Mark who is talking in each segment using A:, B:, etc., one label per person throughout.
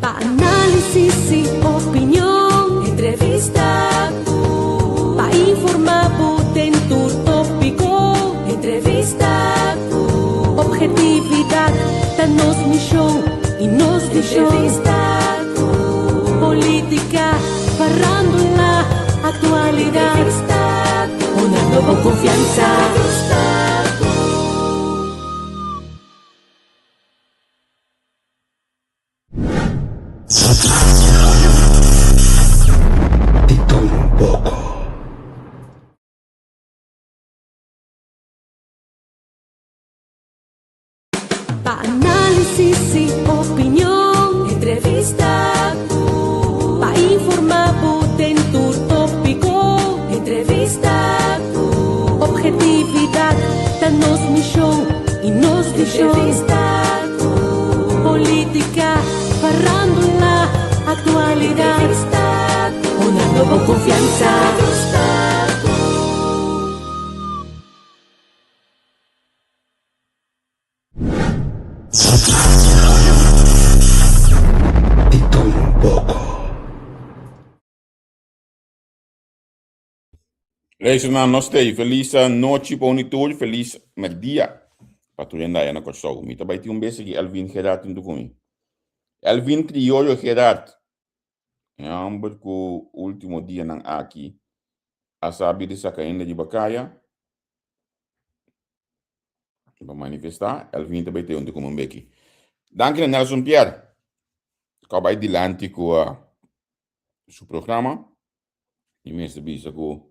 A: Pa' análisis y opinión, entrevista. Pa' informar, en tu tópico, entrevista. Objetividad, danos misión y nos entrevista. Política, farándula, actualidad. Una nueva confianza.
B: De todo un poco.
A: Pa' análisis y opinión, entrevista. Pa' informar, en tu tópico, entrevista. Objetividad, danos misión y nos entrevista. Política, farándula, actualidad. Una nueva confianza.
B: De todo un poco.
C: Luister naar nog steeds. Feliz noche, bonitur, feliz merdia. Patrulhando aí na Corsol. Mita vai ter beijo aqui, Elvin Gerard junto comigo. Elvin Criollo Gerard. É o último dia não aqui. A saber de sacaína de Bacaya. Para manifestar, Elvin também tem junto comigo aqui. Danke, Nelson Pierre. Acabei de lançar com seu programa. E mesmo bisa com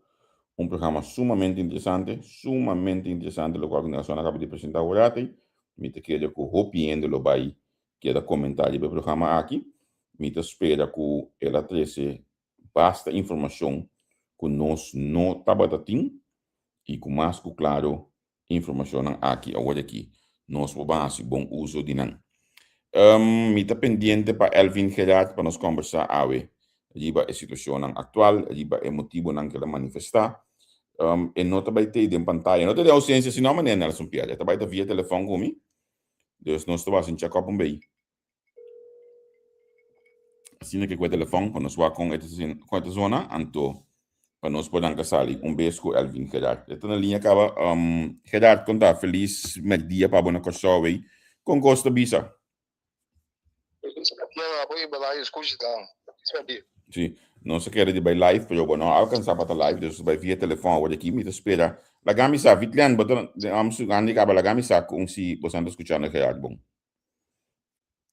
C: programa sumamente interessante, lo qual nós acabamos de apresentar agora. Me te quero que hopiendo lo vai que da comentário do programa aqui. Me te espera que ela trouxe basta informação que nós não tabatatim e com mais que claro informação aqui agora aqui nós vamos bom uso de nan. Me te pendiente para Elvin Gerard para nós conversar awe. Riba a situação atual, riba é motivo que ela manifestar. E não vai ter em pantalla, não tem ausência, senão mané Nelson Pierre, vai ter via telefone comigo. Dus nós estamos em check-up bem. Assim que com o telefone, quando nós vamos com essa zona, então, para nós podermos casar beijo com Elvin Gerard. Então, na linha acaba, Gerard, conta, feliz dia para boa coisa, com gosto bisa. Sim, não se quer de by live, pero bueno, alcançar para live, dus by via telefone agora aqui, me espera. La gamisa, Vitlian, botan, andi acaba la gamisa kung si posando escuchando Gerard bom.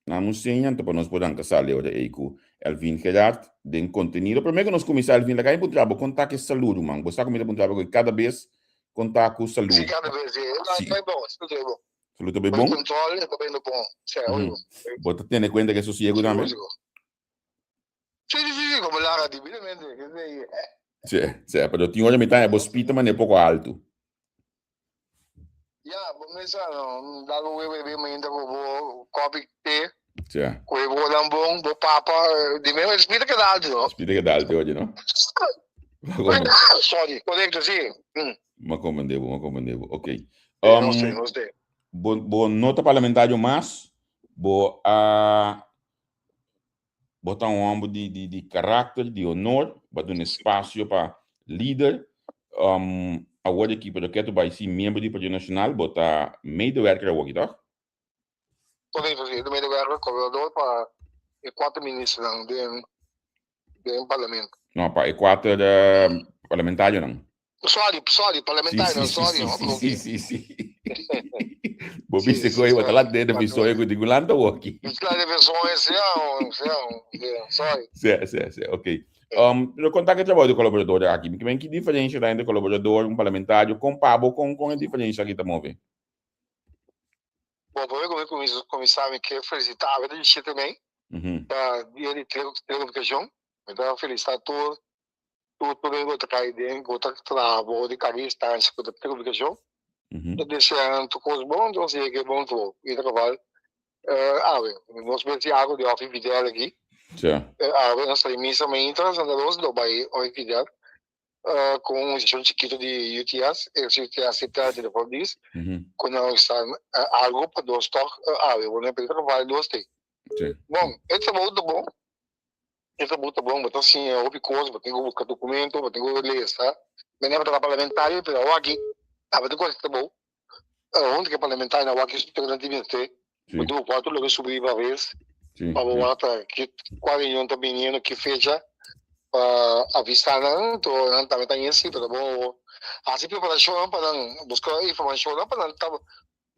C: Namos senhan, para nós podemos casar agora aí com Elvin Gerard, de conteúdo. Primeiro nós começamos Elvin, la gai putrabo, contar que saludo, man. Você comigo putrabo que cada vez contar com saludo.
D: Sim, cada vez. Sim. É bom, tudo é bom.
C: Saludo bem bom?
D: O controle é bem bom. Certo.
C: Bota tendo conta que sossego também?
D: Sim, como lá, divinamente.
C: Sim, pero tinha hoje metade bospita, mas é pouco alto.
D: Começa não dá o bebê ainda com copo de
C: Sim.
D: Com o bom bom, do papa, de mesmo espírito que dá alto.
C: Espírito que dá alto hoje, não?
D: Sorry, correto sim.
C: Mas comandebo, ok.
D: Não sei.
C: Bo nota parlamentário mais, botar ombro de caráter, de honor, botar espaço para líder. Agora aqui, para que tu vai ser membro do Partido Nacional, botar medewerker aqui, tá?
D: Correto, sim. Do medewerker, colaborador para 4 ministros do parlamento.
C: Não, para 4 parlamentário, não.
D: Sorry, parlamentário, sorry.
C: Sim. Bobi se coi, bota lá dentro da pessoa que digo lá do aqui.
D: Lá de pessoas, sorry.
C: Sim, ok. Eu contar que trabalho de colaborador aqui, porque que diferença entre colaborador, parlamentário, com pabo, com a diferença aqui também vê.
D: Bom, como começar que felicitar a vida de também. Da dia de telecomunicação. Então felicitar todo mundo que cai dentro, que trabalha de carista, da telecomunicação. Deseando coisas boas, então sei que é bom tudo. E trabalho. Nós vemos algo de off fidel aqui. Nós temos também interessante do bairro off fidel com um chiquito de UTS, UTS de depois disso. Quando nós estamos algo para dois toques, eu não perco trabalho dois tem.
C: Sim.
D: Bom, esse é muito bom. Esse é muito bom, mas assim, eu vi coisa, eu tenho que buscar documento, eu tenho que ler, tá? Mas não é para parlamentar, para o aqui, mas tem coisa que é bom. Onde que é parlamentar, na aqui, se tem que ter, eu tenho quatro lugares subir uma vez, para o outro, que qual reunião está vindo, que fecha, para avisar, não, então, também tem esse, para bom, assim, preparação, para buscar informação, para estar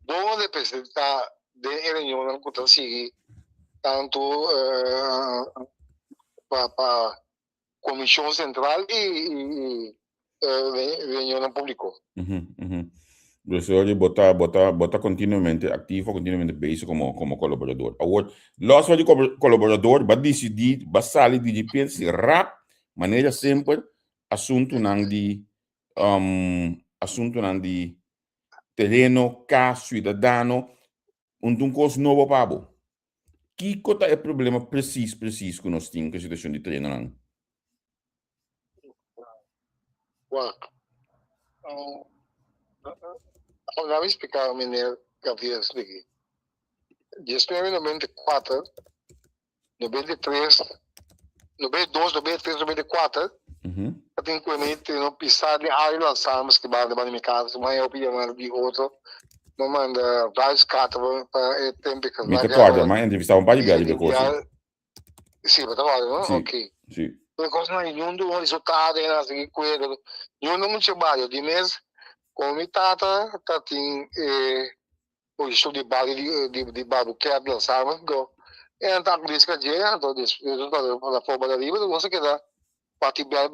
D: bom de apresentar de reunião, não, que está seguir, tanto, para Comissão Central e reunião pública.
C: Professor, bota continuamente ativo, continuamente bezig como colaborador. Agora, los van de colaborador, vai decidir, vai sair de pensi rap, maneira sempre, assunto nang di terreno, caso, cidadano, um coisa novo para bo. Que cota é problema preciso que nós temos com a situação de terreno nang?
D: Eu vou explicar a maneira que eu havia expliquei. De 94, 93, 92, 93, 94, eu tenho que não pisar de área lançamos que vai levar na minha casa, mas eu pedi mais de outro, não manda vários cartas para tempo que
C: me recorda, mas entrevistava para ligar de coisa.
D: Sim, mas agora, não? Ok.
C: Sim.
D: Porque não é nenhum resultado, não sei coisa, nenhum muito trabalho de mês. Como tata tem o estudo de base de base que é lançado go então por isso que então da forma da livre você queda batibial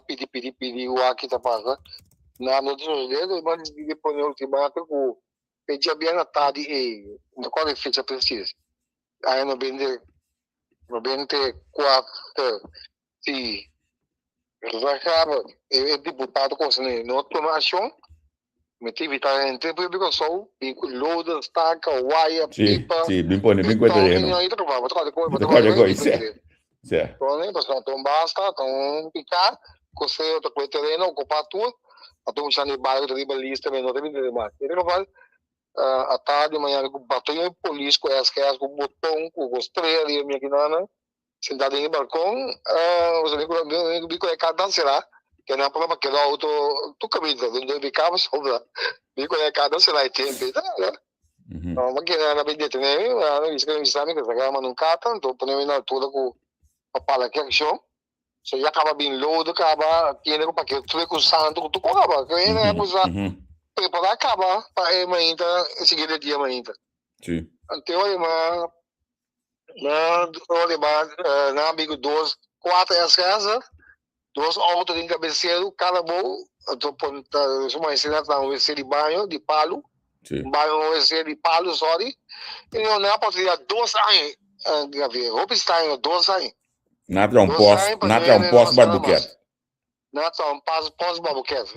D: pidi o aqui tá passa na no dos dedos mas de põe o ultimato o pedia bem a tarde e no qual é fecha precisa aí no 94 se reserva é deputado com no tomação atividade em tempo de só e load stack wire pipa
C: bem terreno
D: aí tu vai botar
C: coisa certo
D: então então basta então picar você outra coisa terreno ocupar tudo então já nem bairro de lista mas não tem mais ele não vai à tarde manhã com batalhão polícia com as com botão com os três ali minha quinana sentado em balcão os amigos bico é cada será que não prova que o auto tu caminho onde ficava sobre bico é cada será tempo não mas que na bendita né não isso que me sabe que já não cata então põe na altura com a pala que action so já acaba bem load acaba tiene com paquete tudo com santo tu acaba que é coisa preparar acaba para ainda seguir o dia ainda
C: sim
D: então mas na amigo 4 casa 2 autos em cabeceiro, cada voo, uma ensinada um WC de banho, de palo, um WC de palo, sorry, e não é para tirar 2 anos, roupa está em 2 anos.
C: Nada um posto barbuquete.
D: Nada um posto barbuquete,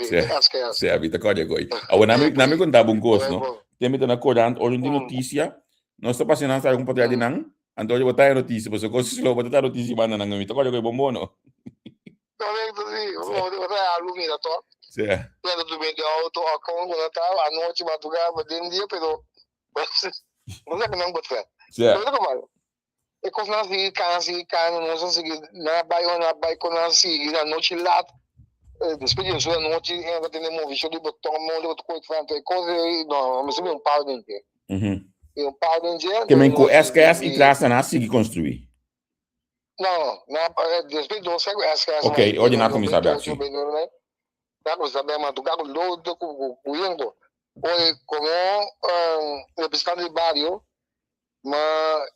C: Sim, a vida corre agora. Agora, na me contava coisa, não? Tem me dando corante, hoje de notícia, nós estamos passando a algum poder de não, então eu botar a notícia, porque coisa slow, botar a notícia, mas não me toca agora bom não.
D: Correcto, sí. Vamos a algo, mira, todo.
C: Sí.
D: Pero tu vendió auto a como estaba anoche, madrugada, de un día, pero no sé qué me gusta.
C: Sí.
D: Pero como é coisa assim, não sei se na vai com assim, na noite lá, despediu sua noite, ainda tem um vídeo de botão, um outro coisa, coisa, não, mas um pau de dia. Um pau de dia.
C: Que me com SKS e traça na seguir construir.
D: Não, depois do cego SKS.
C: Ok, hoje na comissão aberta.
D: Na comissão aberta, mas do carro lodo com o Ingo. Hoje, como representante de barrio, mas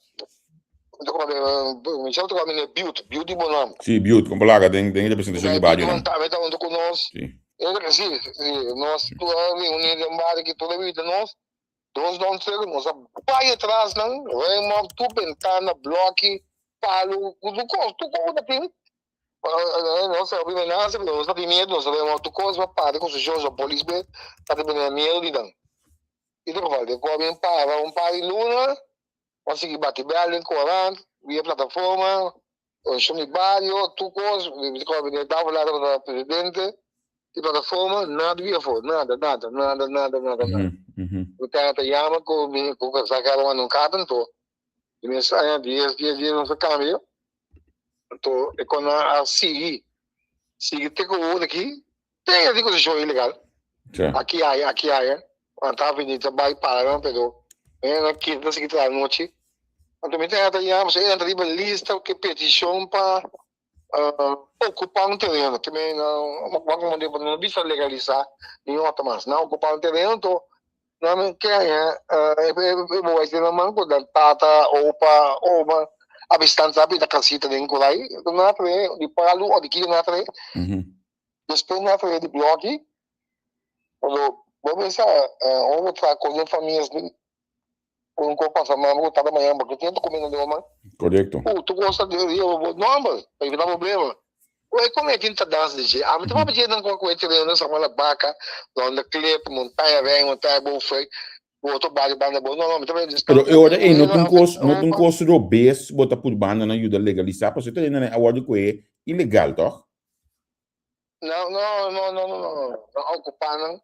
D: me chama para mim Beauty Bonam.
C: Sim, Beauty, como lá, tem representação de barrio.
D: Não, tá onde conosco.
C: Sim.
D: Sim, nós tu unido em barrio que toda vida nós dois não sei, nós vai atrás não, vai tu ventana, bloque, palo, tu como da tem. Nós sabemos nada, nós não tem medo, nós sabemos tu coisa para com os jovens da polícia, tá tendo medo de não. E tu vai, depois um par de luna, consegui bater bem em Corão, via plataforma, o chão de barrio, tu coisa, eu estava lá do presidente, de plataforma, nada via fora, nada. O cara te chama com sacaram um cartão, de mensagem, dias, não se cambia. Então, é quando a seguir tem que o aqui, tem a negociação ilegal. Aqui há, quando está vindo trabalho para não pedo, na quinta seguinte da noite, então me tem até já, você entra na lista que petição para ocupar um terreno, que me não bisa legalizar nenhum automático, não ocupar um terreno, então não quer vai ter na mão da tata ou para habitantes da casita de Nicolai, não há de Palu ou de que não há depois não há de bloque, quando vamos pensar, onde está com as famílias com passa mal, tá da manhã, porque tem que comer no doma.
C: Correto.
D: Tu gosta de não, para evitar problema. Ué, como é que a dança de dia? Mas tu vai pedir não com coisa de não sabe a vaca, onde clipe, montanha boa foi, o outro baile banda boa, não, também.
C: Pero eu ora não tem um curso do BES, bota por banda na ajuda legalizar, porque você tem a ordem que é ilegal, toch?
D: Não, ocupar não,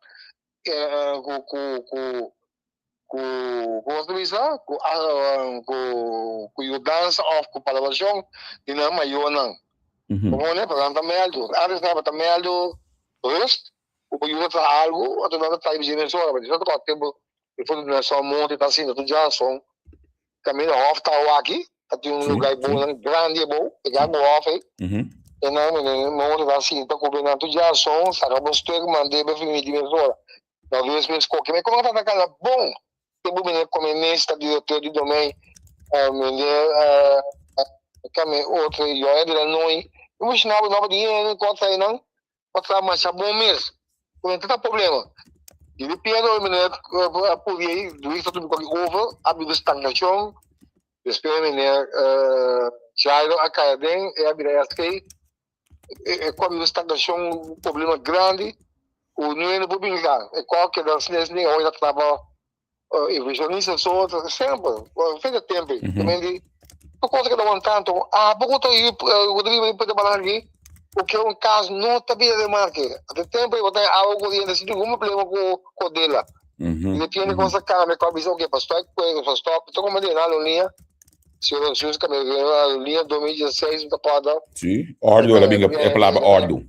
D: com dança of com palavrão e não maior não como né para cantar melhor às vezes para melhor rest o que eu faço algo ou não está aí bem só mas já tô tempo e foi na sua monte está assim tu já são caminho off tá aqui tem um lugar bom grande bom pegar o off aí e não monte está assim tá combinando tu já são sabe você tem que mandar bem finito só talvez mesmo qualquer mas como tá naquela bom eu como ministro diretor de domain kami outro eu é de nós eu vou chamar o nome de conta aí não conta mais bom mesmo não tem problema e depois eu me por aí do isso tudo com over abriu estagnação depois já a cadem e abrir assim e com a estagnação problema grande o não é publicar é qualquer das nem hoje estava evolucionista só sempre fez tempo também de por conta que não tanto pouco tô aí o drible para trabalhar aqui porque um caso não está bem de marca até tempo eu tenho algo de assim algum problema com dela ele tinha com essa cara com a visão que pastor tô como de na linha se eu uso que a linha 2016 não pode
C: sim ordo ela bem a palavra ordo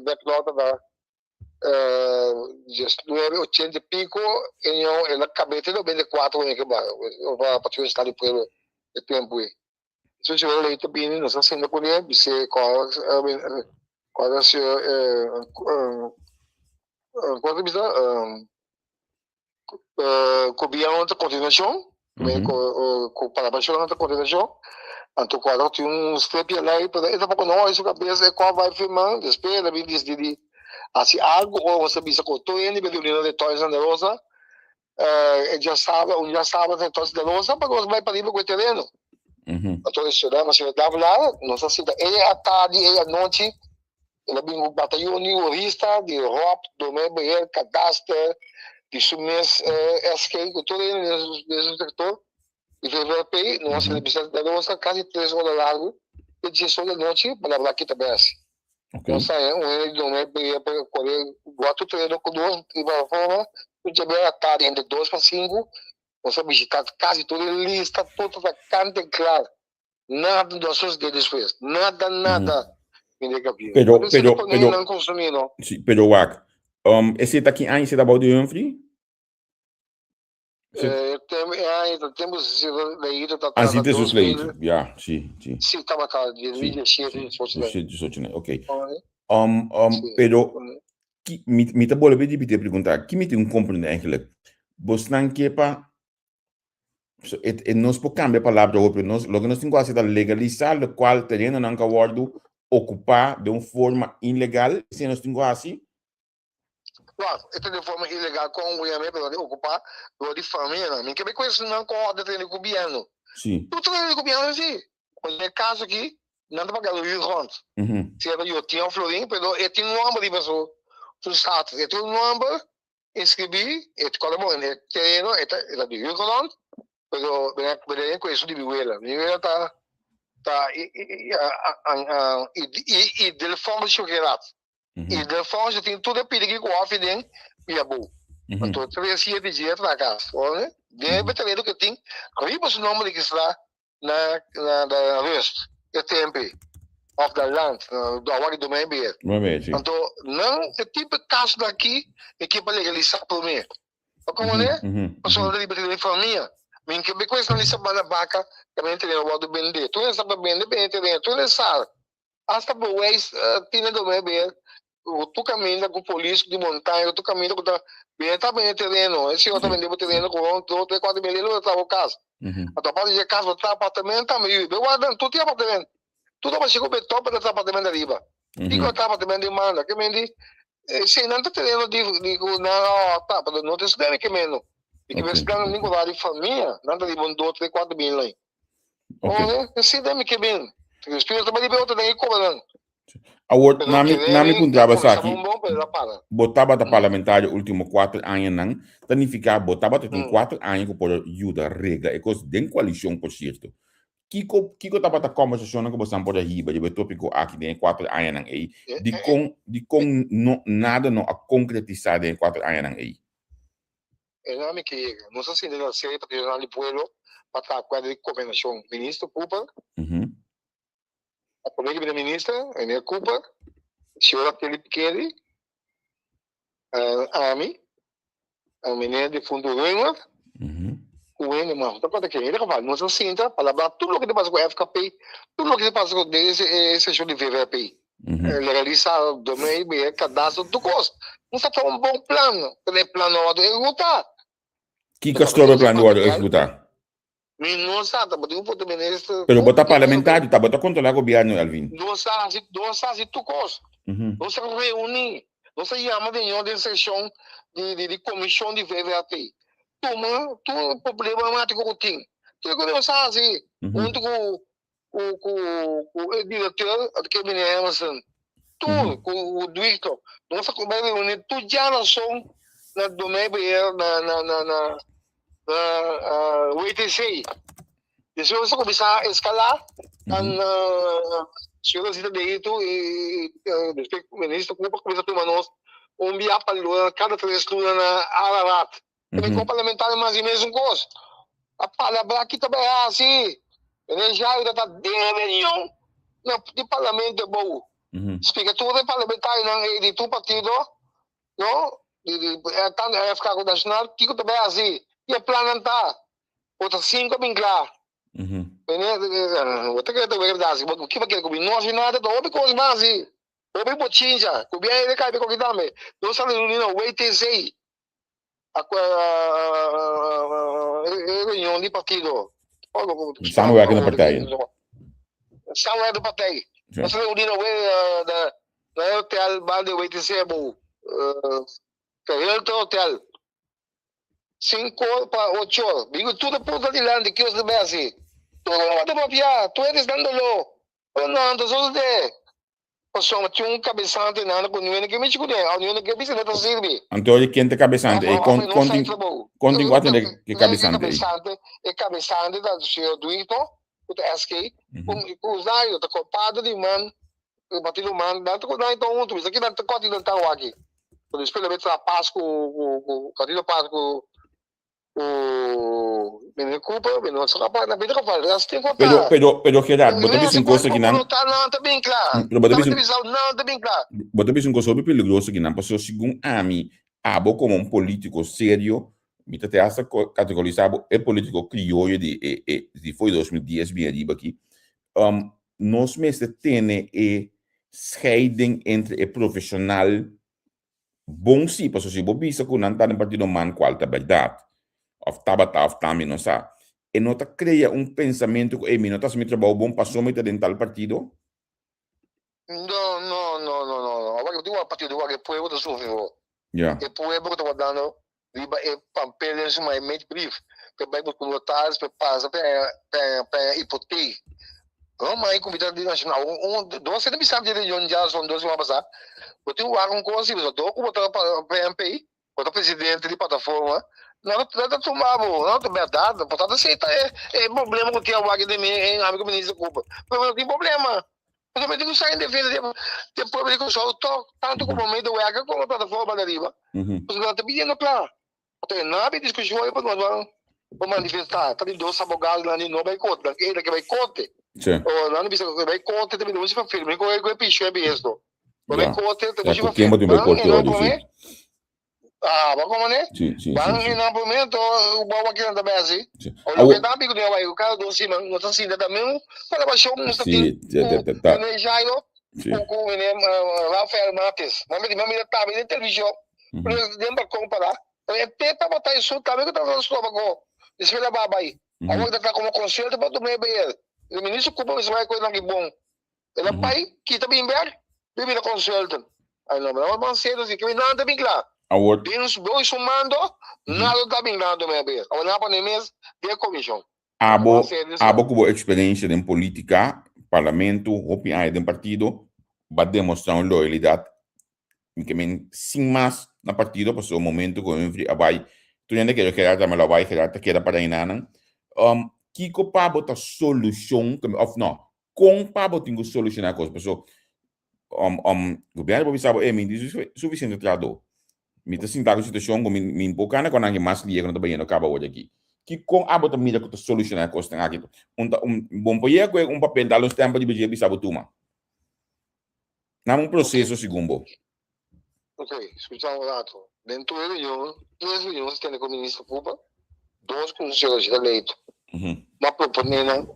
D: backlog da just 980 pico e na cabeça do 24 que eu vou para o estado do tempo aí se eu leio também não sei se não conhece se qual se qual bisa cobiam outra continuação com para baixo outra continuação então quando tem um step aí para essa pouco não isso cabeça qual vai filmar depois da vídeo de assim algo ou você bisa com todo ele Belina de Torres da Rosa já sabe de Torres da Rosa para você vai para ir para o terreno então isso dá mas dá lá não sei se ele à tarde ele à noite ele bem o batalhão niurista de ROP do meio cadastro de sumes SK todo ele nesse setor e VVP não sei se da Rosa quase 3 horas largo e 10 horas da noite para lá aqui também não sai ele não é para correr bota treino com duas e vai fora o dia à tarde entre 2 para 5 você visitar quase toda lista toda cante claro nada dos seus dedos fez nada
C: pero não consumir não pero wak esse tá aqui aí se dá balde Humphrey
D: temos leído
C: assim tem os leídos já sim
D: estava cá de 2018
C: ok pero me tá bola de perguntar que me tem compreender eigenlijk você não quer para nós podemos cambiar a palavra ou nós logo nós temos que legalizar o qual terreno não que guardo ocupar de uma forma ilegal se nós temos assim
D: claro é de forma ilegal com o IAM para ocupar do de família nem que me conheço não com o de governo
C: sim
D: tudo de governo sim no caso aqui não dá para o Rio Grande se eu tinha um florim pero eu tinha um número de pessoas tu status eu tinha um número inscrevi e quando eu no terreno era de Rio Grande pero bem conheço de Viuela tá e de forma choqueada e de forma tem tudo pedir que o off den e é bom Então, 3 dias na casa, né? Deve ter que tem, arriba o nome que está na rest, o tempo, of the land, do award do meio ambiente. Então, não, é tipo caso daqui, é que para legalizar por mim. Como né? Pessoal da liberdade de família, men que be coisa ali sabana vaca, também tem o modo vender. Tu não sabe vender, tu não sabe. Hasta por ways, tinha do meio ambiente. Tu caminha com polícia de montanha, tu caminha com bem terreno. Esse outro também deu terreno com 3-4 milhões de euros casa. Então pode de casa, tá apartamento, tá meio. Eu guardo, tu tem apartamento. Tu tá chegou beton para o apartamento arriba. Digo tá apartamento de manda, que me diz, se não tá terreno de não, tá, para não ter estudante que menos. E que vai estudar nem com de família, não tá de bom 2-3-4 milhões. Olha, esse deve que bem. O espírito também de outra daí cobrando.
C: Agora, nami contraba aqui, botava da parlamentar último 4 anos não, significa botava tem 4 anos que pode ajudar rega e coisa de coalição por certo. Kiko tava da conversação que você pode riba de tópico aqui de 4 anos não aí, de com nada não a concretizar em 4 anos não aí.
D: É nome que não sei se ele seria para regional de pueblo para a quadra de coordenação ministro Cooper. A colega da ministra, Enel Cooper, a senhora Felipe Kelly, a Ami, a menina de fundo Ruimar, o Enel, mas tá para que ele fala, não se sinta, para tudo o que passa com o FKP, tudo o que passa com esse show de VVP, legalizar do meio, cadastro do custo. Não está tão bom plano, tem plano de executar.
C: Que castor o plano de executar?
D: Não sabe, mas o ponto ministro.
C: Pero botar parlamentar, tá botar controlar o governo, Alvin.
D: Não sabe tu coisa. Não se reúne, não se chama de nenhuma sessão de comissão de VVAP. Tu problemático que tem. Tu não sabe, junto com o diretor que me Emerson, tu com o Duito, não se reúne, tu já não são na doménica na WTC. Depois você começar a escalar, senhora cita de itu o ministro começa a tomar nós via para cada 3 lunas na Ararat. Também com parlamentar é mais ou menos coisa. A palavra aqui também é assim. Ele já está de reunião de parlamento é bom. Explica tudo de parlamentar de tu partido, não? É ficar com o nacional, que também é assim. E a plano está. Outra 5 bem claro. Outra que é verdade. O que vai querer comigo? Não acho nada. Não houve coisa mais assim. Houve bochinja. O bem ele cai com o que também. Não sabe reunião. WTC. A reunião de partido.
C: Estamos aqui na partai.
D: Estamos do partai. Nós reunião da hotel bar de WTC é bom. Hotel. 5 para 8. Digo, tudo ponto de lande que os demais assim. Tu não vai demorar, tu eres dándolo. Não, então de. Pessoal, tinha cabeçante nada com ninguém que me escuta. A ninguém que me não serve.
C: Então, quem tem cabeçante? Conta quanto de cabeçante?
D: É cabeçante da senhor Duito, o SK, com os daí, tá copado de man, batido man, dá tu daí então um, isso aqui dá tu corte não tá aqui. Por isso pelo menos a paz com o corte paz com o menino Cooper, menino só capaz na vida que fala, já tem que
C: pero Gerard, botou isso em coisa que não.
D: Não tá bem claro. Não tá bem claro.
C: Botou isso em coisa bem perigoso que não, porque segundo a mim, abo como um político sério, me te essa categorizado é político crioulo de foi 2010 bem arriba aqui. Nós mesmo tem scheiding entre o profissional bom sim, porque se você visa que não está no partido man qual é verdade. Of tabata of tami não sabe. E não está cria pensamento que não está se me trabalhou bom passou me dentro tal partido.
D: Não. Agora eu digo a partido agora depois eu sofro. Depois eu estou dando riba e papel em uma image brief. Que vai buscar notas para passar para hipoteca. Não, mas convidado de nacional. Dois não sabe de região já são 2 vão passar. Eu tenho um conselho, eu estou com o PMPI, o presidente de plataforma. Não tomava, não tem verdade, portanto aceita é problema que tem o aqui de mim, em amigo ministro culpa. Mas não tem problema. Eu também tenho que sair em defesa depois de que eu sou tanto como o meio do EGA como a plataforma da Riva. Porque eu estou pedindo claro. Então, não há discussão aí para nós manifestar. Tem 2 advogados lá no vai conta, ele que vai conta. Ou lá no bispo vai conta, também não se faz firme, com o picho é mesmo. Vai conta, também se faz firme. Mas como né? Bang na momento o bawa aqui na base. O que tá bico de vai o cara do cima, não tá assim também. Para baixo um statinho. O Jairo, o Rafael Mates. Mas me tá bem na televisão. Lembra comparar. Tenta botar isso também que tá no estômago. Desfila babai. Agora tá como conselho para tomar bem. O ministro Cuba vai coisa que bom. Ele pai que tá bem bem. Bem na consulta. Aí não, mas cedo assim que não tá bem claro. Bens dois sumando, nada está bem dado meu bem. Agora não pode mesmo de comissão.
C: Abo com experiência em política, parlamento, opinião de partido, vai demonstrar uma loyalidade que men sim mais na partido passou o momento com o abai. Tu ainda quer também lá vai querer queda para inanan. Kiko pa botar solução, of não, com pa botar solucionar a coisa, pessoal. Governo vai saber, me diz suficiente trado. Me tá sentado a situação como me empocana com alguém mais liga quando também não acaba hoje aqui. Que com a bota mira que solucionar a coisa aqui. Bom projeto é papel dar os tempos de BG sabe tuma. Não processo segundo.
D: Ok, escuchamos um rato. Dentro da reunião, 3 reuniões tem com o ministro Cuba, 2 conselheiros eleitos. Uma proponendo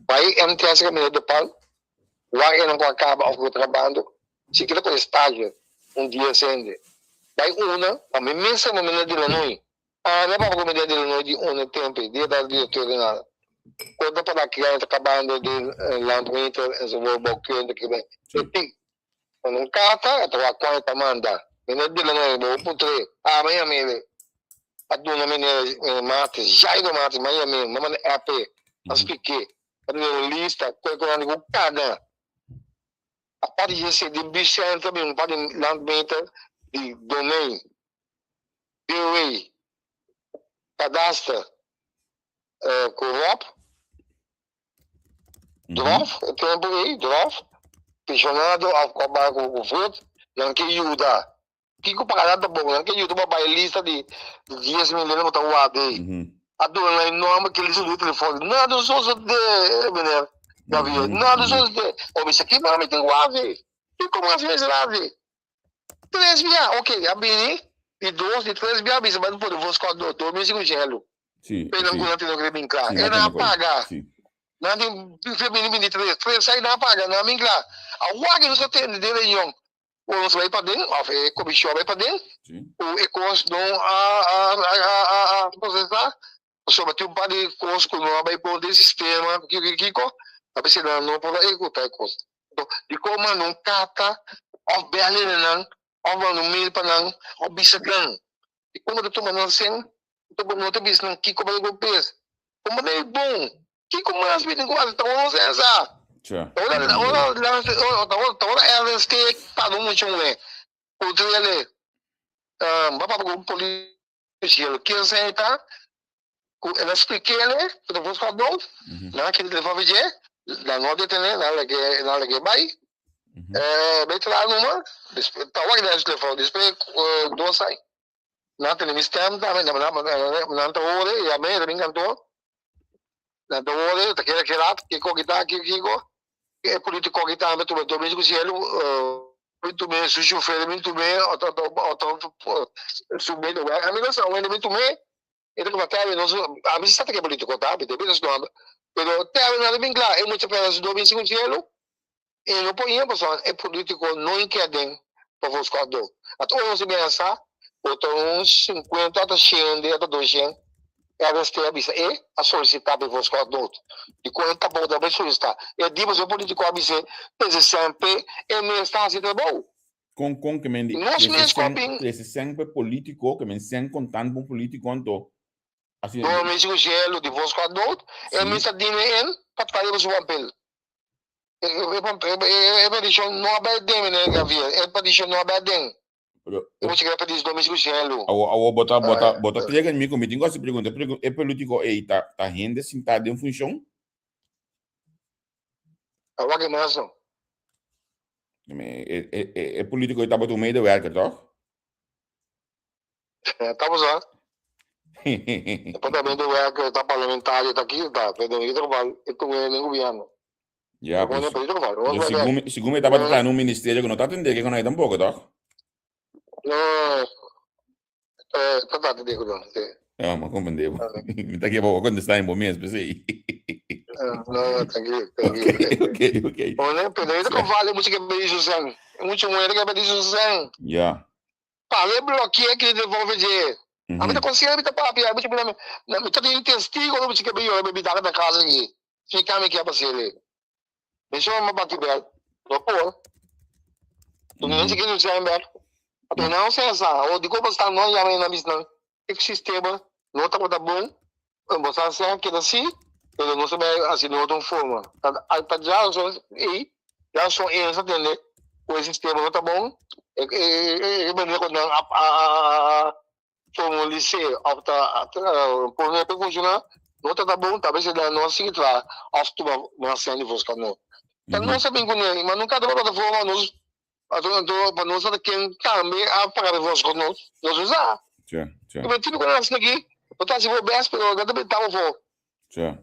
D: vai entrar essa caminhada de pau, vai não acaba o trabalho, se quer com estágio. Dia sende. Vai a mesma maneira de noite. Não para comer de noite de tempo, dia da diretora nada. Quando para que está acabando de landwinter, eu vou bloqueando que vem. Quando cata, eu vou a quarta manda. Menina de noite, vou putre. Amanhã mesmo. A dona menina mate, já ido mate, amanhã mesmo. Mamãe é AP. Expliquei. A lista, quando cada a parte de bicho também, parte de landmeter, de domain, DOA, cadastro, corrupt, tempo aí, pensionado, acabar com o voto, não quer ajudar. Que o pagado bom, não quer ajudar para a lista de 10 milhões para o AD. A dona é enorme que eles usam o telefone. Nada dos outros de Davi, nada dos outros de. Ou isso aqui, mas tem o AV. E como às vezes lá AV? 3 via, ok, a Bini, de 12, de 3 via, mas não pode buscar o doutor, mesmo com gelo.
C: Sim.
D: Pena que não tem que brincar. É na paga. Não tem feminino de 3 sai na paga, não me lá. A UAG não só tem de reunião. Ou você vai para dentro, a comissão vai para dentro, o ECOS não a processar, só bateu um par de ECOS que não vai pôr desse sistema, que a pessoa não pode executar ECOS. Então, de como não cata, ou berlim não, ou não mil para não, ou bisagão. E como eu estou mandando assim, não estou pensando que como eu penso. Como não é bom, que como as pessoas não estão usando. Ahora el este para mucho me putrele bapa com polícia que se tá ela expliquele para vos falou na que ele vai ver la no de tener na que vai betra numa tá o que ele falou depois 2 sai na tem mistério também na tá hora e a meia bem cantou na tá hora tá que lá que cogita que é político que está muito bem muito bem se chofer muito bem subir do a mim não são muito bem ele que vai ter não a mim está que é político tá bem depois não pero tem nada bem claro é muito pedaço do bem segundo cielo e não põe a pessoa é político não inquietem para vos quadro a todos se pensa botou uns 50 até 100 até 200 elas têm a solicitar para você adulto. E quando está bom também solicitar. E depois o político a dizer, esse sempre é mesmo está assim, tá bom?
C: Com que me diz, esse sempre político, que me sem contando com político, quanto?
D: Assim, não, me diz o gelo de você adulto, é mesmo está dinheiro para fazer o seu papel. É para dizer, não aberto, né, Gavi? É para dizer, não aberto. Eu vou chegar para dizer domingo gelo.
C: Eu botar trega em mim comigo. Tenho essa pergunta. É político aí tá rende sentado em função?
D: Agora que mais não.
C: É político aí tá botando meio do werk, toch?
D: Estamos lá. Departamento de Work está parlamentar, está aqui, está. Pero eu trabalho, eu estou no governo.
C: Ya, pues.
D: Trabalho.
C: Según estaba tratando un ministerio que no está atendiendo, que no hay tampoco, ¿no?
D: No, está atendiendo, não.
C: Ah, mas compreendeu. Está aqui para contestar em bom mesmo, sim.
D: Não, tranquilo.
C: Ok.
D: Olha, pero eu não falo muito que é isso, Sam. Muito mulher que é isso, Sam.
C: Ya.
D: Falei bloqueio que devolve dinheiro. A minha consciência está para a minha não tem testigo, não fica bem, eu bebi da casa aqui. Fica me que é para ser ele. Deixa eu me bater bem. Tô pô. Tu não sei que não sei bem. Até não sei essa, ou de como está não já vem na missão. O sistema não está bom. Você acha que assim, ele não sabe assim de outra forma. Tá já são eles entender. O sistema não está bom. Eu me quando a como liceu, por exemplo, funciona, não está bom, talvez ele não se entra, after uma cena de voz não. Então não sabem como é, mas nunca dá para forma nós, para nós quem também a pagar voz com nós usar. Eu tive com nós aqui, eu estava se vou bem, mas eu também estava vou.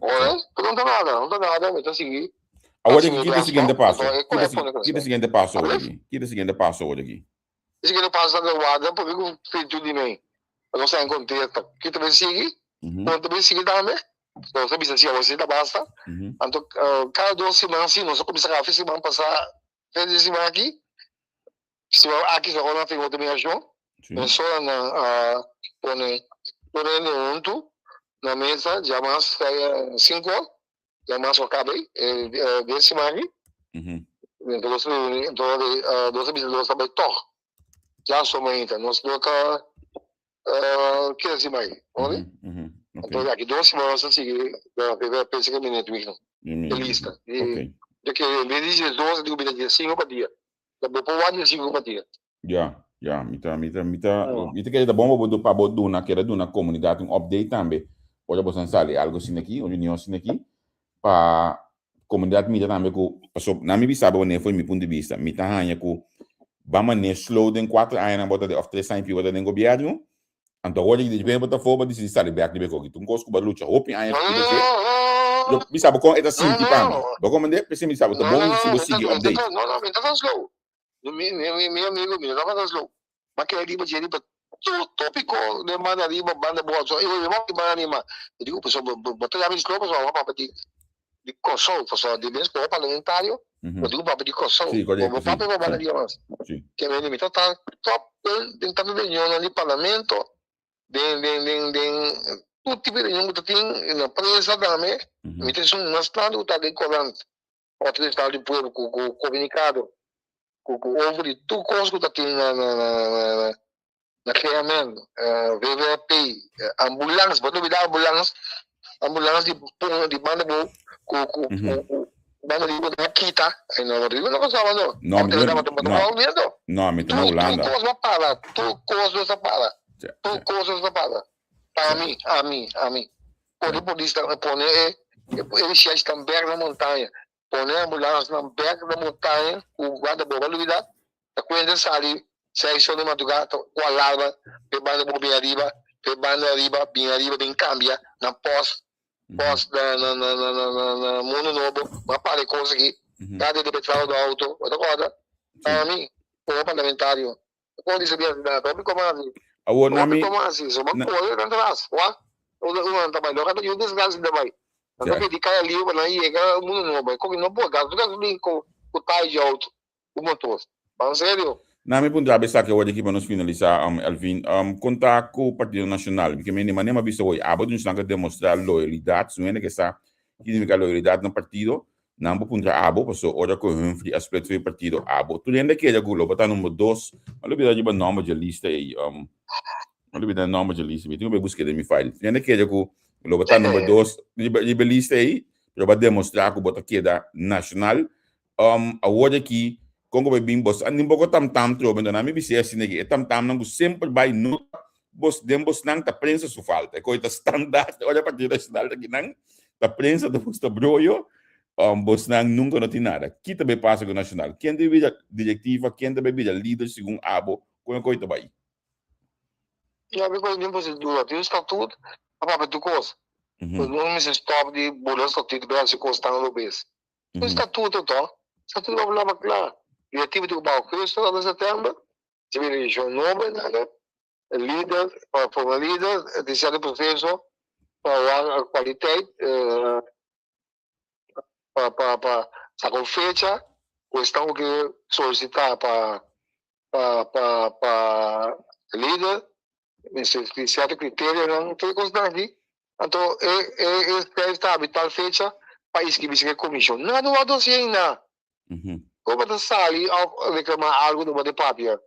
D: Olha, não dá nada, eu estou seguindo.
C: Agora aqui, o seguinte passo. O seguinte passo hoje aqui.
D: O seguinte passo da guarda, porque eu fiz tudo de mim. Eu não sei em contexto. Que também sigue, não também sigue também. Então, você precisa se você tá basta. Então, cada 2 semanas, assim, nós começamos a fazer semana passada, fez semana aqui. Aqui só quando tem outra minha ação. Eu só na ponendo na mesa, já mais 5 horas. Já mais eu acabei, 10 semanas aqui. Então, nós precisamos saber todo. Já somos nós toca que assim mais, olha? Então, aqui 2 semanas assim, eu pensei que minuto mesmo. Lista. E que em vez de 12 digo dia 5 para dia. Depois o ano 5 para dia.
C: Ja, mita que é bom para botar na comunidade um update também. Pode você saber algo assim aqui, união assim aqui, para comunidade mita também que passou, na minha sabe onde foi meu ponto de vista, mita hanya que vamos ne slow den 4 anos na bota de of 3 anos pior den governo. Então hoje de bem botar fora de se sabe back de beco que tu gosto com luta, open anos que você, me sabe com é assim tipo amo. Vou comandar, pensei me sabe, tá bom se você seguir update.
D: Não, tá slow. Meu amigo, não tá slow. Mas que ali batia ali tópico de banda riba, banda boa, só eu vou que banda anima. Eu digo, pessoal, botar já me slow, pessoal, para de coção, pessoal, de mesmo para parlamentário. Eu digo para de coção. Vou para banda ali mais. Que me limita tá top tentando reunião ali parlamento. Tudo tipo de reunião que tem na prensa também. Me tem um estado tá de corante. Outro estado de povo com comunicado. Com over tudo coisa que tem na criamento, VVP, ambulância, pode me dar ambulância de banda com banda de Kita, aí não gostava não. Não,
C: me tá na Holanda.
D: Tu coisa para. A mim. Por isso ele já está perto da montanha. Põe a ambulância na perto da montanha, o guarda-boba lugar, a coisa sai 6 horas de madrugada, com a larva, pegando bem arriba, bem cambia, na pós na mundo novo, uma para coisa aqui, cada de petróleo do auto, outra coisa, para mim, como parlamentário, como disse bem, como assim? Como assim? Só uma coisa, não atrás, o trabalho, cada um desgaste também. Então, de cara ali, na IEGA, o mundo novo, como não pode, com o tai de auto, o motor. Mas, sério?
C: Na minha ponto de vista, que hoje aqui para nós finalizar, Alvin, contar com o Partido Nacional, porque minha maneira de ver hoje, a boa gente tem demonstrar loyalidade, não é que essa significa loyalidade no partido, não vou ponto a boa, porque hoje com o Humphrey, aspecto do partido a boa. Tudo ainda que é gulo, botar número 2, mas eu vou dar nome de lista aí, eu vou dar nome de lista, eu vou buscar de minha file. Tudo ainda que é gulo, eu botar número 2, de lista aí, eu vou demonstrar que o botar aqui da nacional, a hoje aqui Congo vai bem boss andin boko tam trobe na mi bisi assim aqui tam não sempre vai no boss dem boss não tá prensa su falta coita standard olha para direita nacional aqui não tá prensa do posto broio boss nunca não tem nada que também passa com o nacional quem deve diretiva quem deve líder segundo abo como coita vai
D: Ja, we kunnen niet precies doen. Het is statuut, maar wat toekomst. Dus nu is het stop die boeren statuut bij als constant op is. Dus statuut toch? Statuut op laat klaar. Die activiteit op Augustus in september. Ze willen zo'n noemen, een leader, voor een leader, dezelfde professor, voor kwaliteit, sa conferência, questão que solicitar para líder, nesse certo critério, não tem coisa aqui. Então, está habitar fecha, país que visita a comissão. Nada do lado assim, não. Como você sai, reclamar algo do bate papel.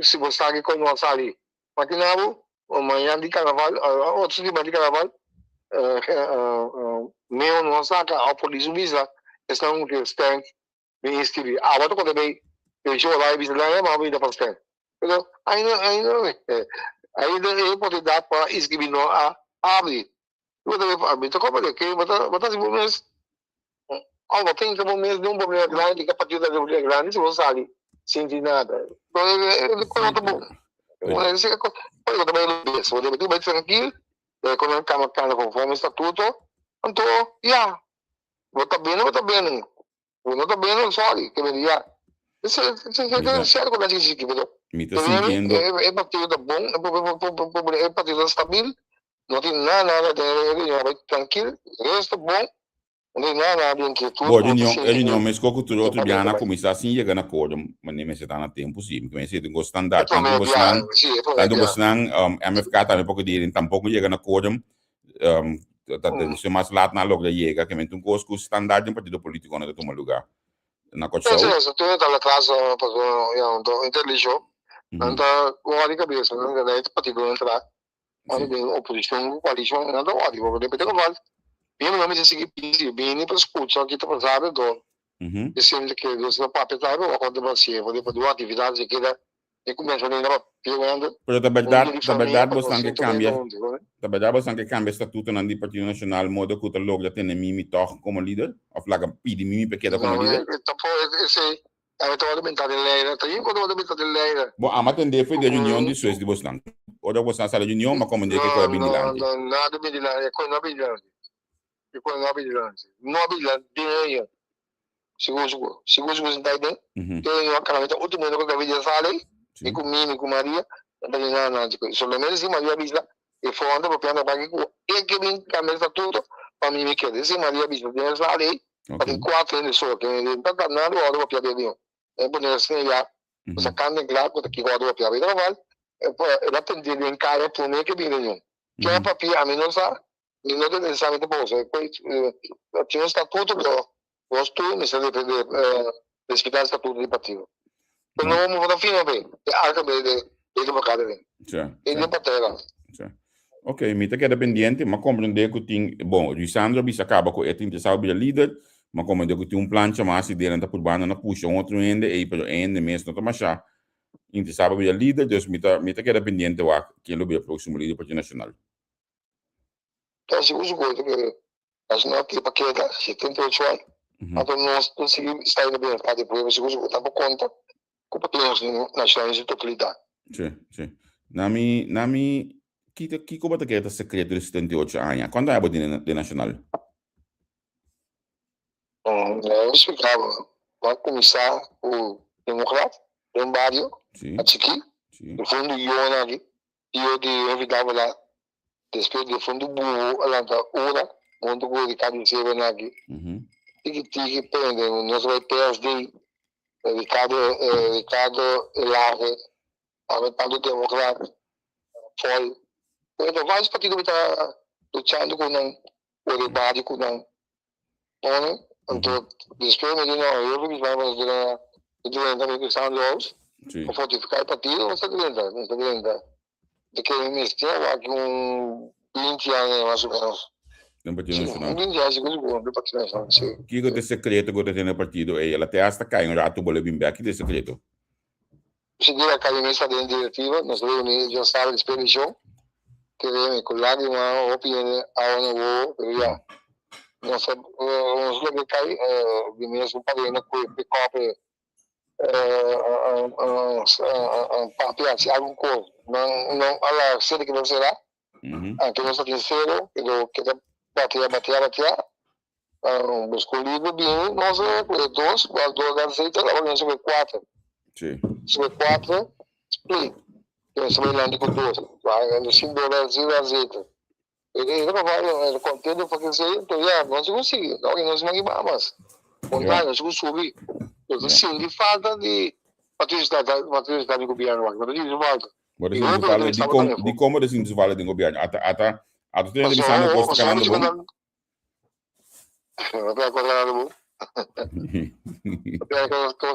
D: Se você está aqui com nós ali, mas que não, amanhã de carnaval, outros dias de carnaval, meu não saca, a polícia visa, estão que estão me inscrever. Agora quando bem, eu já lá e visita lá, mas ainda para estar. Então, ainda é pode dar para inscrever no abrir. Eu também abrir, então como é que botar se mês, tem que mês de problema grande, que a partir da problema grande, se você ali, sem nada. Então, ele conta bom. Mas se eu também não penso, você vai ter tranquilo. Quando a Câmara conforme o estatuto, então, vota bem, não está sorry, que me diga. Isso é certo quando a gente diz que
C: me está sentindo.
D: É partido bom, é partido estável, não tem nada de tranquilo, resto bom, não tem nada de inquietude.
C: Bom, reunião, mas qual cultura outro dia na comissão assim chega na acordo, mas nem me está na tempo sim, porque me sei tem standard, tanto você não, MFK também pouco de tampouco chega na acordo, se mais lá na logo chega, que me tem coisa standard de partido político onde toma lugar. Na coisa.
D: Sim, tu está lá atrás para inteligente, anda o de cabeça, não é partido entrar, onde oposição, coalição, nada ódio, vou repetir o vale. Bem, não me disse que bem para escutar aqui está passado do. E sempre que você não pode pensar, eu vou você, vou depois de atividades que era e começa a lembrar piorando.
C: Mas a verdade você que cambia. A verdade você que cambia estatuto na do Partido Nacional, modo que o logo já tem mimi toch como líder, ou flaga pede mimi pequena como líder.
D: Então esse é o argumento de lei, tem quando o argumento de lei.
C: Bom, a matende foi de reunião de suas de Boslan. Ou da você sala de reunião, mas como de que foi bindilante.
D: Não, nada bindilante, é coisa bindilante. É coisa bindilante. Não bindilante, dinheiro. Seguro você está aí dentro. Tem uma calamidade, outro mundo que eu vi de sala aí. E com mim, com Maria, solamente se Maria avisa, e foi onde eu penso para que vem cabeça tudo, para mim me quer. Se Maria avisa, tem essa lei, para 4 anos só, que não está nada, eu vou pedir de é por isso que já, você canta claro, que eu vou pedir de trabalho, ela tem de vir em casa, por mim que vem nenhum. Que é papel, a mim não sabe, não tem necessariamente bolsa. Tinha um estatuto, gosto, me serve de respeitar o estatuto do partido. Pero no vamos a fin bem, algo de bocado bem. E de patela.
C: Ok, me te queda pendiente, mas compreender que tem, bom, o Sandro bisa acaba com ele interessado pelo líder, mas compreender que tem um plano chamado se dele anda por banda na puxa outro ende e pelo ende mesmo não tomar interessado pelo líder, dus me te queda pendiente wa que ele vai próximo líder do Partido Nacional.
D: Então se usa coisa que as notas paqueta 78 anos, então nós conseguimos estar no bem, depois se usa tá por conta com o Partido Nacional de totalidade.
C: Sim. Nami que como te queda secreto de 78 anos? Quando é de nacional?
D: Eu explicava, vai começar o democrata, em barrio, aqui, no fundo Iona aqui, e eu de envidava lá, depois do fundo burro, lá da hora, onde o Ricardo se vê aqui, e que prende, nós vai PSD, Ricardo Elave, Partido Democrata, foi. Então, vários partidos estão lutando com o debate com então, depois me dizem, eu vou fazer também com São Luís, para fortificar o partido, não está grande. De que me estou aqui 20 anos, mais ou menos.
C: No Partido Nacional.
D: 20 anos, do Partido Nacional, sim.
C: Que é o secreto que você tem no partido? Ela até hasta cai um rato, vou bem aqui, esse secreto.
D: Se der a cabeça da diretiva, nós reunimos já sabe de expedição, que vem com lágrimas, opinião, a ONU, pero já. Nós lo que cai, de mesmo para dentro, com o pick-up, papiar, se algo coisa. Não, ela sei que não será. Que não está terceiro, que bater. Escolhido bem, nós dois aceitas, agora sobre 4.
C: Sim.
D: Sobre 4, split. Eu sou melhor com 2. No $5 aceita. Ele vai contendo porque sei, então já nós conseguimos, nós magibamos. Contrário, nós conseguimos. Então sim, de falta de patrocínio do governo, mas de volta.
C: Mas assim, fala de como assim se fala do governo. Ata tem que pensar no custo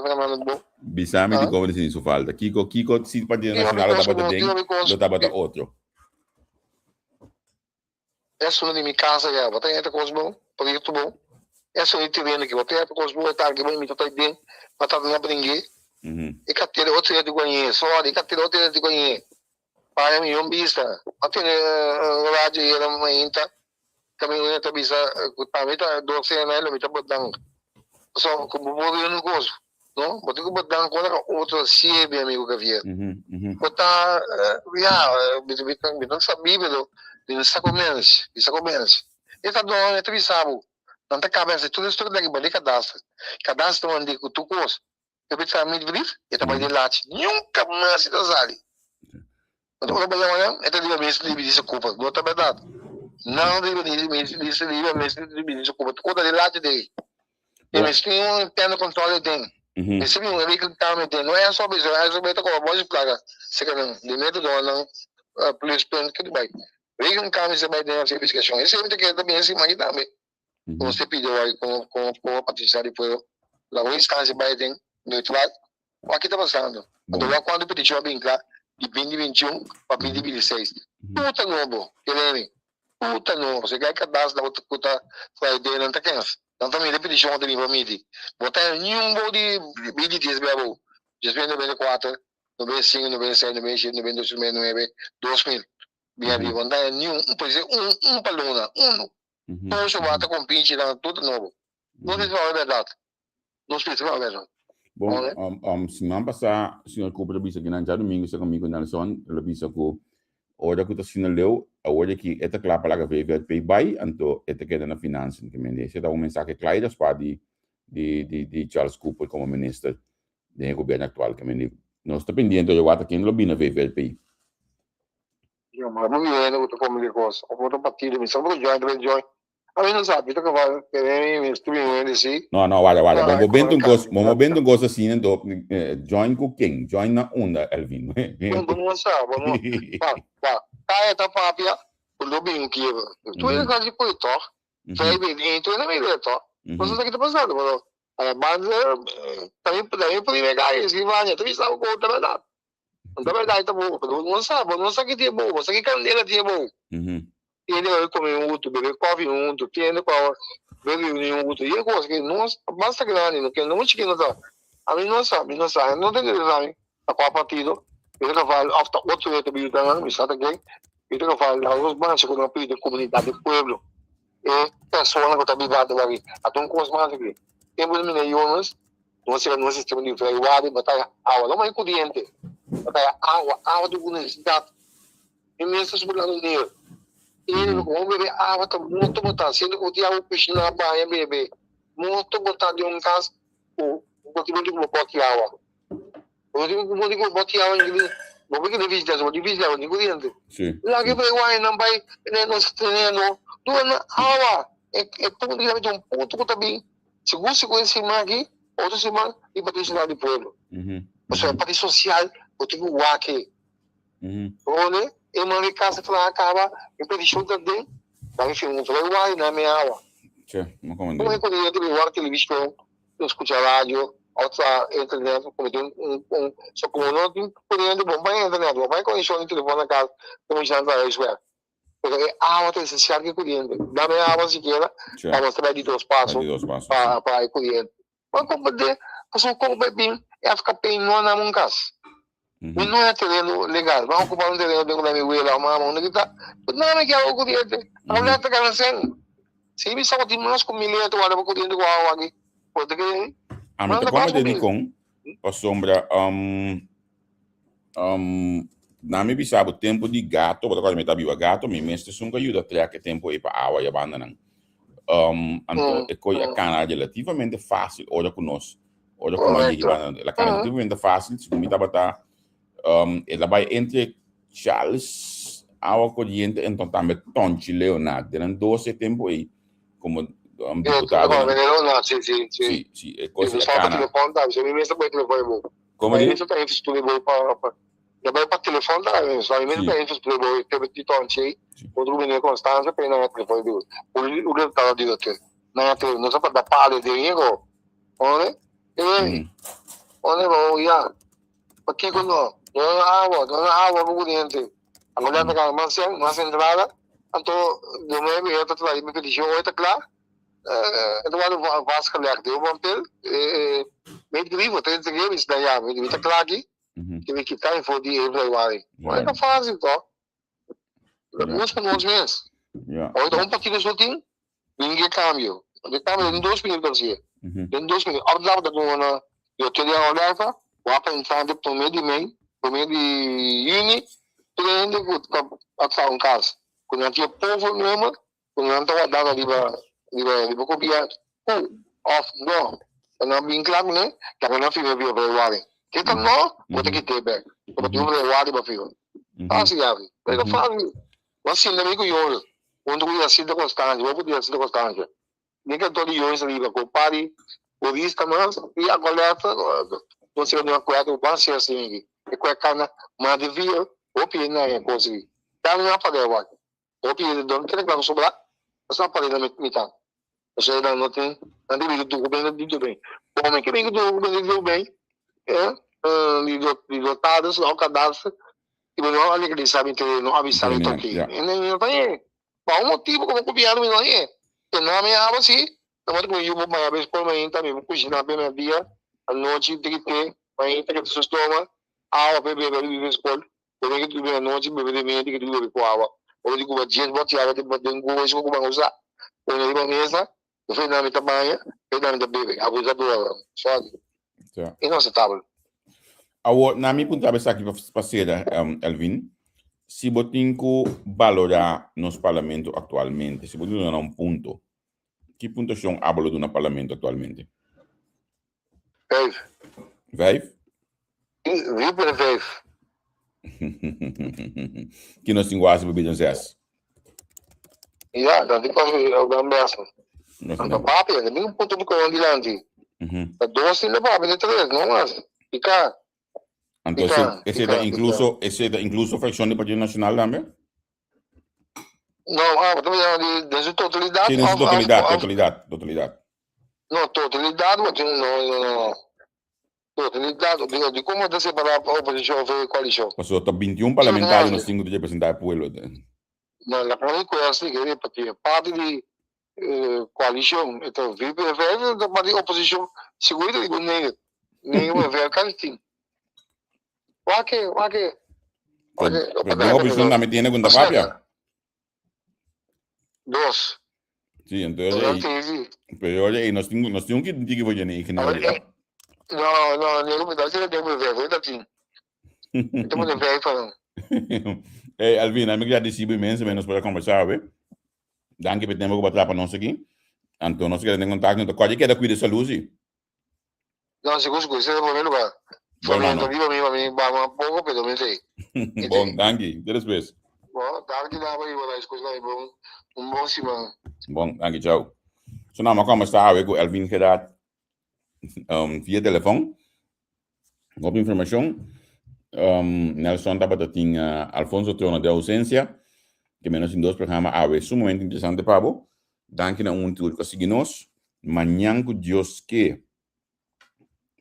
C: canando bom. Bisame di como assim isso falta. Kiko se partido nacional da bata ding, lo da bata outro.
D: Essa é minha casa já, bota aí coisa bom, projeto bom. Essa é o terreno que bota aí coisa boa, tá que bom, me tá dentro, bota na bringue. E catera outro de conhecer, só de catera outro de conhecer. Para mim, vista. Até rádio era uma inta. Kami yung bisa kami ta do sa na lo mita badang. So kung bubuo yun ko, no? Buti ko badang ko na outro CB amigo que havia. Bota bitang sa bibelo, din sa comércio. Essa do é trisabo. Não tá cabeça tudo isso daqui bali cadastro onde que tu cos. Eu pensava me brief, eta vai de late. Nunca mais se dazali. Então o trabalho é de mesmo de dizer culpa, não tá verdade. Não deve dizer culpa, toda de lado dele. Eles têm interno controle tem. Esse é um veículo que tá metendo, não é só isso, é só meter com a voz de placa. Se que não, de medo não, police pen que vai. Veículo que você vai ter certificação. Esse é que também assim, mas também. Você pediu aí com a Patrícia depois lá o instância vai ter no trabalho. O que tá passando? Quando pediu bem claro de 2021 para 2026. Puta novo, querendo. Puta no, você quer cadastro da outra puta Friday não tá quente. Então também ele pediu ontem para mim. Botar nenhum gol de 2010 bravo. Já vem 94, 95, 96, 97, 98, 99, 2000. Bem ali, botar nenhum, pode ser um paluna, Todo isso bata com pinche lá tudo novo. Não sei se é verdade. Não sei se é verdade.
C: Bom, semana passada, o senhor Cooper disse que não já domingo se comigo Nelson, ele disse que ora que está leu, agora que esta clapa lá que veio para vai, então esta queda na finanças, que me diz, uma mensagem clara para de Charles Cooper como ministro do governo atual, que me diz, nós está pendente de agora quem lo bina veio para o país.
D: Eu mas não me lembro do como ele gosta, o outro partido, me só vou join. A mim não sabe, tu que vai querer me estudar assim.
C: Não, guarda, vamos vendo um gosto assim, então join com quem? Join na onda, Elvin.
D: Vamos lá, tá papia, o lobby que tu é quase de coito, sai bem, tu é meio leto. Você sabe que tá passando, mano. Mas também pode pegar esse vai, tu sabe o que tá verdade. Na verdade tá bom, não sabe que é bom, você que candeira é bom. Ele vai comer outro, beber coffee outro, tem qual beber outro. E eu gosto que não basta grande, não que não chique não tá. A mim não sabe, não tem que saber. A qual partido, ele que fala after outro outro bicho da me sabe que ele que fala os bancos com a comunidade do pueblo. E pessoa que tá vivendo lá aqui. A tom com os mais aqui. Tem muito milhões, não sistema de freeway, batalha água, não é corrente. Batalha água do universidade. E mesmo sobre lá no dinheiro. Ele não bebe água, tá muito botado. Se ele botar o peixe na baia, bebe. Muito botado de um caso, o que de botar água. O que de botar água, não vai que divisão, não corrente. Lá que vai, não vai, não se treina, não água. É tudo de um ponto que tá bem. Segundo se conhece aqui, outro semana, e para o do povo. Ou seja, para social, o tipo o aqui. Olha, eu mandei casa para acaba, e para deixar também, daí filme vai na minha aula.
C: Não comando.
D: Como é que eu ia ver televisão, escutar rádio, outra internet, como só como não tem correndo bom, vai internet, vai conhecer o telefone na casa, como já não é isso é. Porque a aula é essencial que correndo. Da minha aula sequer, para mostrar de 2 passos para ir correndo. Mas como de, passou como bem, é ficar bem não na mão casa. Não é terreno legal, vamos ocupar um terreno de uma amiga lá, onde está. Não é que é o corrente. A mulher está cansando. Se me só tem mais com milhão, tu olha para corrente com a água aqui. Pode que
C: a mim tá como de com? a sombra, na minha visão, o tempo de gato, porque agora me tá vivo gato, me mestre sunga ajuda a ter que tempo aí para água e a banda não. É coisa cana relativamente fácil, olha conosco, olha como a gente vai, a cana relativamente fácil, se me tava tá, ela vai entre Charles, água corrente, então também Tonchi Leonardo, eram 12 tempo aí, como deputado.
D: Leonardo, sim,
C: é coisa
D: cana. Telefone, tá, você me mestre para telefone,
C: como
D: diz? Isso tá infraestrutura para já vai para telefone, tá, só mesmo tá infraestrutura, teve de Tonchi, outro menino Constância, para não telefone do o deputado de outro, não só para dar palha de ringo, olha, olha, já, aqui quando dona água no cliente, agora tá com mais entrada, então do meio eu tô lá, me pediu oito claro, então vai vasca lá que eu vou ter, meio de vivo, tem que ver isso daí, me tá claro aqui. Que me quitar e for de everywhere. Mas não faz então. Nós com nós mesmos. Ou então um pouquinho de shooting, ninguém cambio. De cambio em 2 minutos assim. Em 2 minutos. Abdala da dona, eu teria olhar para o apa entrando por meio de mim, por meio de uni, tudo ainda até um caso. Quando eu tinha povo mesmo, quando eu estava dando de copiar, off, não. Quando eu vim claro, né? Que eu não fiz everywhere. Kita no, vou ter que ter back. Porque eu vou levar para filho. Assim, sabe? Mas falo, mas ainda bem que eu quando eu ia assim da constante, vou poder assim da constante. Nem que todo dia eu ali com pare, o vista mas e a coleta, você não acorda, vai ser assim. E com a cana, mas devia, o pena é conseguir. Tá não para levar. O pena não tem que sobrar. Só para ir na mitad. Você ainda não tem, não deve tudo bem. Como que bem do bem? Lidotados, não cadastro, e não olha que eles sabem que não avisaram então aqui. E não tem, qual o motivo como copiaram não é? E não me aba assim, não é que eu vou mais vez por mim também, vou cozinhar bem meu dia, à noite tem que ter, mas tem que se toma, água bebê escola, tem que beber à noite, beber de manhã, tem que beber com água. Ou digo, vou dizer, vou tirar, vou ter um gosto, vou comer usar, ou na minha mesa, eu fui na minha tamanha, eu na minha bebê, abusador, sabe? Inaceitável.
C: Na minha ponta de aqui para ser, Elvin, se botinco valorar nos parlamento atualmente, se botinco dar um ponto, que ponto são a valor do parlamento atualmente?
D: 5.
C: 5?
D: Viu para 5.
C: Que nós temos quase bebidas essas.
D: Já, não tem como eu dar mesmo. Não papo, nem um ponto de colão de lante. A 2 tem papo, de 3, não mais. Fica.
C: Entonces, ¿ese da incluso fracción del Partido Nacional también?
D: No, de su totalidad.
C: Sí, de su totalidad.
D: No, totalidad, no. Totalidad, de cómo te separar la oposición o coalición.
C: Pues son 21 parlamentarios nos tengo que representar al pueblo.
D: No, la única cosa es que porque parte de coalición, entonces, VPF, da parte de oposición, seguro digo nenhum é cantinho. Wake.
C: Pero oposición también tiene cuenta propia.
D: 2.
C: Sí, entonces. Pero oye, y nos tengo que decir que voy a ir.
D: No, me da que tengo que ver, assim. Estamos de ver falando.
C: Alvin, me agradecido imenso menos para conversar, ¿ve? Danke por tempo para para nós aqui. Então, nós queremos ter contato, então pode querer cuidar da saúde.
D: Não, seguro, isso é o primeiro lugar. Falando vivo mim, vai um pouco, pero me sei.
C: Bom, danke. Até depois.
D: Bom, danke lá vai lá, as coisas aí bom. Bom semana.
C: Bom, danke, tchau. So, nou, maar kom maar staan, com Elvin Gerard via telefone. Op informação. Nelson estava tem Alfonso Trono de ausência, que menos em 2 programas é sumamente interessante para você. Danke na tour que seguimos. Manhã com Deus que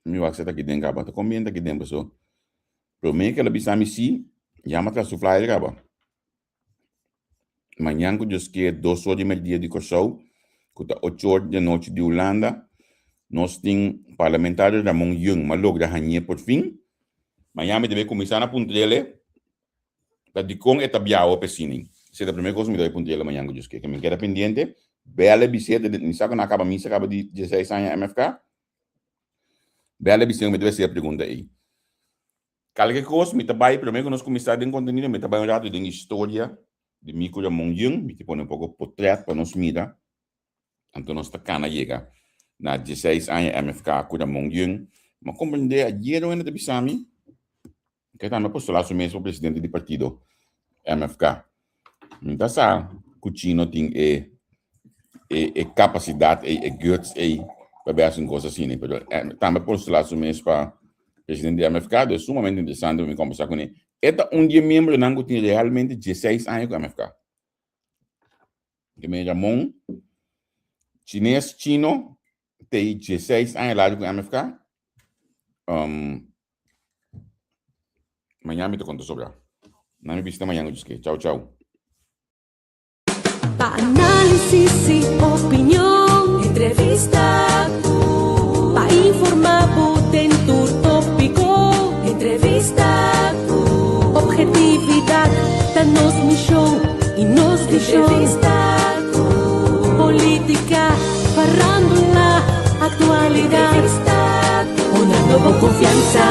C: me vai ser aqui dentro, tá comendo aqui dentro, so. Promete que ela bisa me si, já matra su flyer, caba. Manhã com Deus que 2 horas e meia de show, com 8 horas da noite de Holanda, nós temos parlamentares da Mong Jung, mas logo da Hanye por fim. Manhã me deve começar na Puntrele, para de com etabiar o pesinin. Se é a primeira coisa me deve Puntrele manhã com Deus que me queda pendiente. Bela biseta, nem sabe quando acaba a missa, acaba de 16 anos MFK. Bela visão, me deve ser a pergunta aí. Qualquer coisa, me trabalho, primeiro que nós começamos em contenido, me trabalho um rato em história de Mico de Monjung, me põe um pouco portrait para nós mirar. Então nós está cana chega na 16 anos MFK com a Monjung, mas compreender a dinheiro ainda de Bissami, que está na postulação mesmo presidente do partido MFK. Então essa cucina tem capacidade, guts, para ver as coisas assim, mas também postulação mesmo para presidente do MFK, é sumamente interessante me conversar com ele. Este dia membro não tem realmente 16 anos com o MFK. Que me chamou chinês chino tem 16 anos lá com o MFK. Amanhã me te conto sobre. Não me viste amanhã, tchau, tchau.
A: Pa análisis y opinión, entrevista, pa informar en tu tópico, entrevista, objetividad, danos mi show y nos di show, política, farándula, actualidad, una nueva confianza.